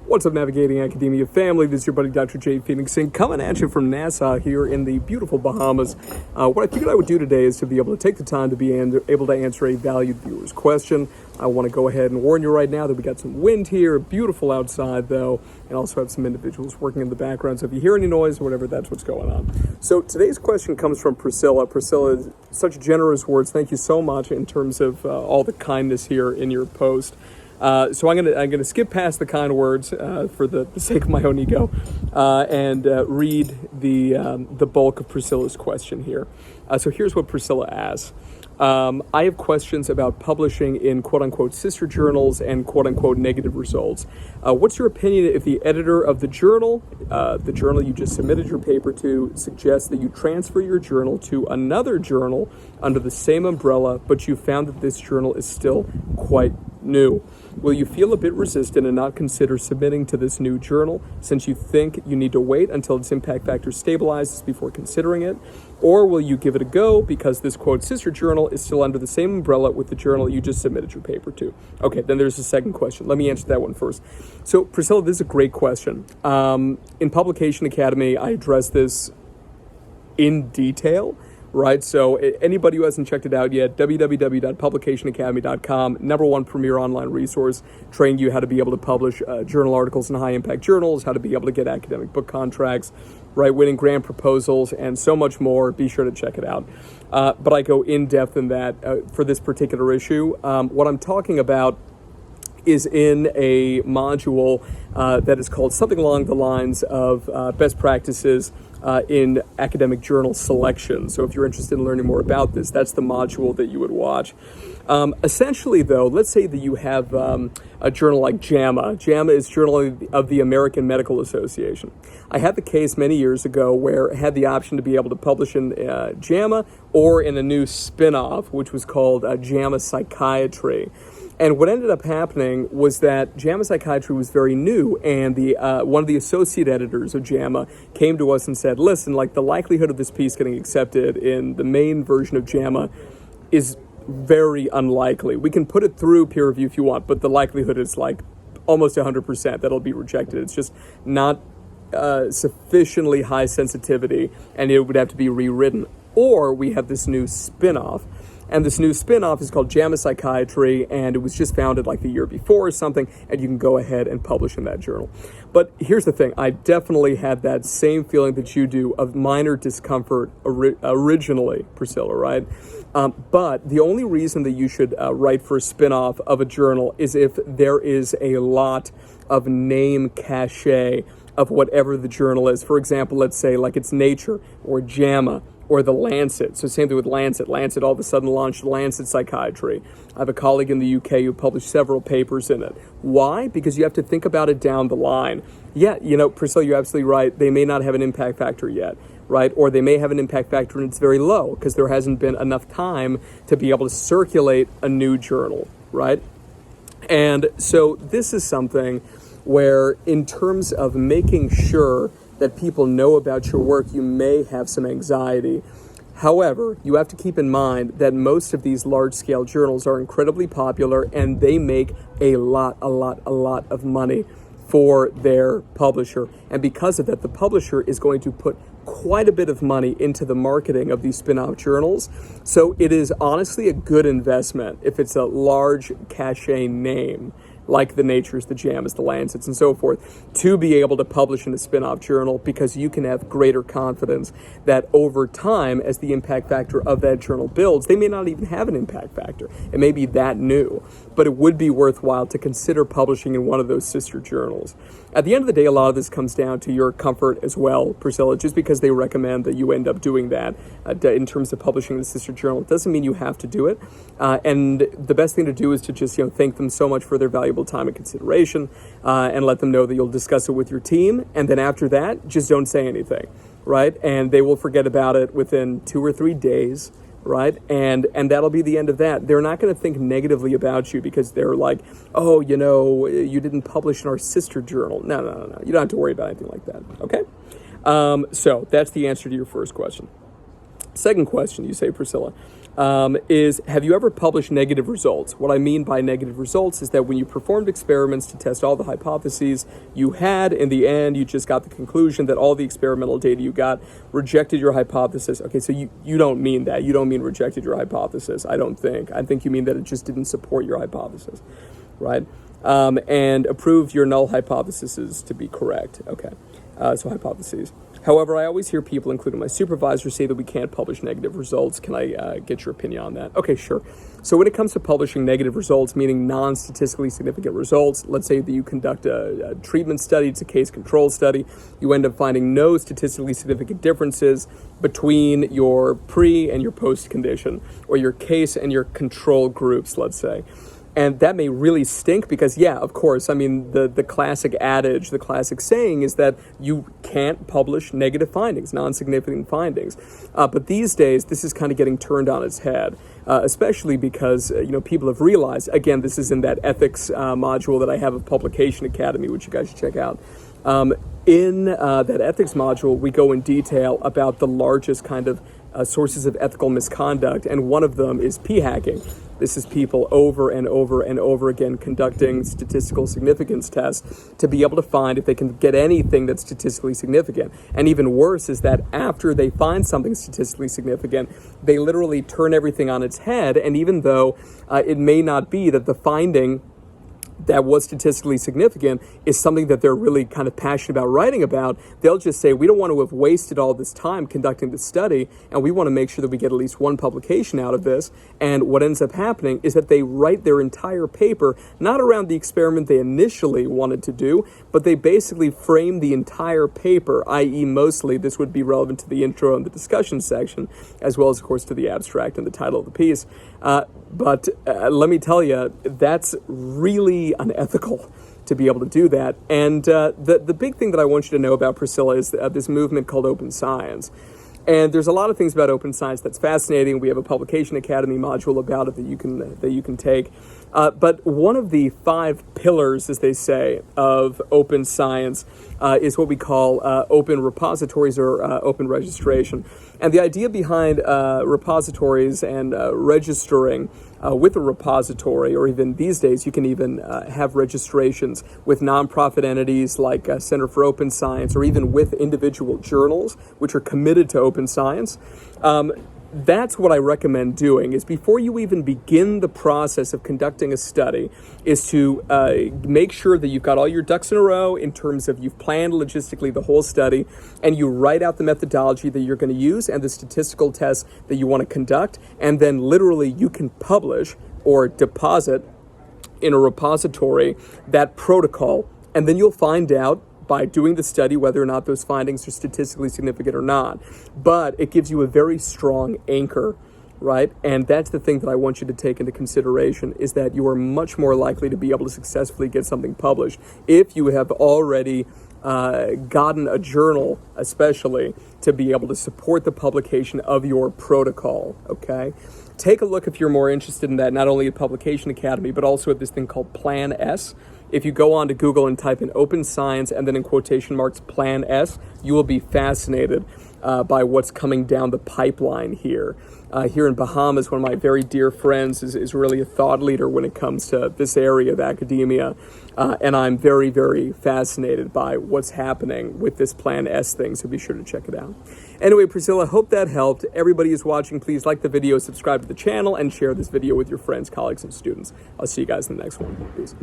What's up, Navigating Academia family? This is your buddy, Dr. J. Phoenix Singh, coming at you from Nassau here in the beautiful Bahamas. What I figured I would do today is to be able to take the time to be able to answer a valued viewer's question. I want to go ahead and warn you right now that we got some wind here, beautiful outside though, and also have some individuals working in the background. So if you hear any noise or whatever, that's what's going on. So today's question comes from Priscilla. Priscilla, such generous words. Thank you so much in terms of all the kindness here in your post. So I'm gonna skip past the kind words for the sake of my own ego and read the bulk of Priscilla's question here. So here's what Priscilla asks. I have questions about publishing in quote-unquote sister journals and quote-unquote negative results. What's your opinion if the editor of the journal you just submitted your paper to, suggests that you transfer your journal to another journal under the same umbrella, but you found that this journal is still quite new? Will you feel a bit resistant and not consider submitting to this new journal since you think you need to wait until its impact factor stabilizes before considering it? Or will you give it a go because this quote sister journal is still under the same umbrella with the journal you just submitted your paper to? Okay, then there's a second question. Let me answer that one first. So Priscilla, this is a great question. In Publication Academy, I address this in detail. Right, so anybody who hasn't checked it out yet, www.publicationacademy.com, #1 premier online resource, training you how to be able to publish journal articles in high-impact journals, how to be able to get academic book contracts, right, winning grant proposals, and so much more. Be sure to check it out. But I go in depth in that for this particular issue. What I'm talking about is in a module that is called something along the lines of best practices in academic journal selection. So if you're interested in learning more about this, that's the module that you would watch. Essentially, though, let's say that you have a journal like JAMA. JAMA is Journal of the American Medical Association. I had the case many years ago where I had the option to be able to publish in JAMA or in a new spin-off, which was called JAMA Psychiatry. And what ended up happening was that JAMA Psychiatry was very new, and the one of the associate editors of JAMA came to us and said, listen, like the likelihood of this piece getting accepted in the main version of JAMA is very unlikely. We can put it through peer review if you want, but the likelihood is like almost 100% that it'll be rejected. It's just not sufficiently high sensitivity, and it would have to be rewritten. Or we have this new spin-off. And this new spin-off is called JAMA Psychiatry, and it was just founded like the year before or something, and you can go ahead and publish in that journal. But here's the thing. I definitely had that same feeling that you do of minor discomfort originally, Priscilla, right? But the only reason that you should write for a spin-off of a journal is if there is a lot of name cachet of whatever the journal is. For example, let's say like it's Nature or JAMA or the Lancet. So same thing with Lancet. Lancet all of a sudden launched Lancet Psychiatry. I have a colleague in the UK who published several papers in it. Why? Because you have to think about it down the line. Yeah, Priscilla, you're absolutely right. They may not have an impact factor yet, right? Or they may have an impact factor and it's very low because there hasn't been enough time to be able to circulate a new journal, right? And so this is something where in terms of making sure that people know about your work, you may have some anxiety. However, you have to keep in mind that most of these large-scale journals are incredibly popular and they make a lot of money for their publisher. And because of that, the publisher is going to put quite a bit of money into the marketing of these spin-off journals. So it is honestly a good investment if it's a large cachet name, like the Natures, the JAMAs, the Lancets, and so forth, to be able to publish in a spin-off journal because you can have greater confidence that over time, as the impact factor of that journal builds, they may not even have an impact factor. It may be that new, but it would be worthwhile to consider publishing in one of those sister journals. At the end of the day, a lot of this comes down to your comfort as well, Priscilla. Just because they recommend that you end up doing that in terms of publishing in the sister journal, it doesn't mean you have to do it. And the best thing to do is to just thank them so much for their valuable time and consideration, and let them know that you'll discuss it with your team. And then after that, just don't say anything, right? And they will forget about it within 2 or 3 days. Right? And that'll be the end of that. They're not going to think negatively about you because they're like, oh, you didn't publish in our sister journal. No. You don't have to worry about anything like that. Okay? So that's the answer to your first question. Second question, you say, Priscilla. is, have you ever published negative results? What I mean by negative results is that when you performed experiments to test all the hypotheses you had, in the end, you just got the conclusion that all the experimental data you got rejected your hypothesis. Okay, so you don't mean that. You don't mean rejected your hypothesis, I don't think. I think you mean that it just didn't support your hypothesis, right? And approved your null hypotheses to be correct. Okay, so hypotheses. However, I always hear people, including my supervisor, say that we can't publish negative results. Can I get your opinion on that? Okay, sure. So when it comes to publishing negative results, meaning non-statistically significant results, let's say that you conduct a treatment study, it's a case control study, you end up finding no statistically significant differences between your pre and your post condition, or your case and your control groups, let's say. And that may really stink because, yeah, of course, I mean, the classic adage, the classic saying is that you can't publish negative findings, non-significant findings. But these days, this is kind of getting turned on its head, especially because, people have realized, again, this is in that ethics module that I have of Publication Academy, which you guys should check out. In that ethics module, we go in detail about the largest kind of sources of ethical misconduct, and one of them is p-hacking. This is people over and over and over again conducting statistical significance tests to be able to find if they can get anything that's statistically significant. And even worse is that after they find something statistically significant, they literally turn everything on its head, and even though it may not be that the finding that was statistically significant is something that they're really kind of passionate about writing about, they'll just say, we don't want to have wasted all this time conducting this study, and we want to make sure that we get at least one publication out of this. And what ends up happening is that they write their entire paper, not around the experiment they initially wanted to do, but they basically frame the entire paper, i.e. mostly this would be relevant to the intro and the discussion section, as well as, of course, to the abstract and the title of the piece. But let me tell you, that's really unethical to be able to do that. And the big thing that I want you to know about, Priscilla, is this movement called open science. And there's a lot of things about open science that's fascinating. We have a Publication Academy module about it that you can take. But one of the 5 pillars, as they say, of open science is what we call open repositories or open registration. And the idea behind repositories and registering with a repository, or even these days, you can even have registrations with nonprofit entities like Center for Open Science, or even with individual journals which are committed to open science. That's what I recommend doing, is before you even begin the process of conducting a study, is to make sure that you've got all your ducks in a row in terms of you've planned logistically the whole study, and you write out the methodology that you're going to use and the statistical tests that you want to conduct, and then literally you can publish or deposit in a repository that protocol, and then you'll find out by doing the study whether or not those findings are statistically significant or not. But it gives you a very strong anchor, right? And that's the thing that I want you to take into consideration, is that you are much more likely to be able to successfully get something published if you have already gotten a journal, especially, to be able to support the publication of your protocol, okay? Take a look, if you're more interested in that, not only at Publication Academy, but also at this thing called Plan S. If you go on to Google and type in open science and then in quotation marks Plan S, you will be fascinated by what's coming down the pipeline here. Here in Bahamas, one of my very dear friends is really a thought leader when it comes to this area of academia. And I'm very, very fascinated by what's happening with this Plan S thing, so be sure to check it out. Anyway, Priscilla, hope that helped. Everybody who's watching, please like the video, subscribe to the channel, and share this video with your friends, colleagues, and students. I'll see you guys in the next one. Peace.